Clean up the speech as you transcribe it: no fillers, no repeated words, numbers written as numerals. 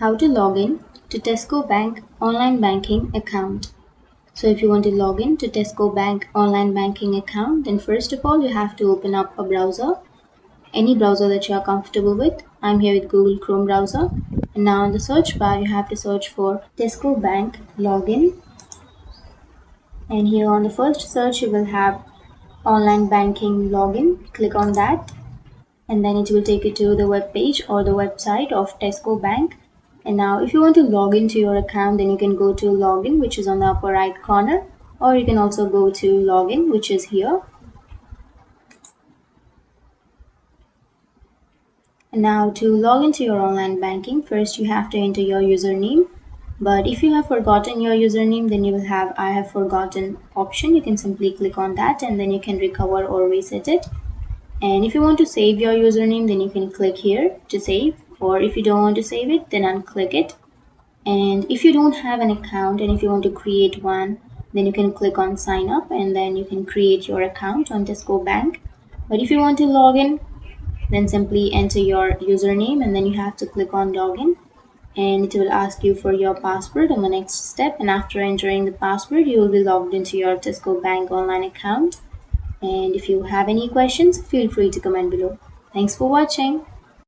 How to log in to Tesco Bank online banking account. So if you want to log in to Tesco Bank online banking account, then first of all you have to open up a browser, any browser that you are comfortable with. I'm here with Google Chrome browser. And now in the search bar you have to search for Tesco Bank login, and here on the first search you will have online banking login. Click on that and then it will take you to the web page or the website of Tesco Bank. And now if you want to log into your account, then you can go to login, which is on the upper right corner, or you can also go to login, which is here. And now to log into your online banking, first you have to enter your username. But if you have forgotten your username, then you will have I have forgotten option. You can simply click on that and then you can recover or reset it. And if you want to save your username, then you can click here to save, or if you don't want to save it, then unclick it. And if you don't have an account and if you want to create one, then you can click on sign up and then you can create your account on Tesco Bank. But if you want to log in, then simply enter your username and then you have to click on login, and it will ask you for your password on the next step. And after entering the password, you will be logged into your Tesco Bank online account. And if you have any questions, feel free to comment below. Thanks for watching.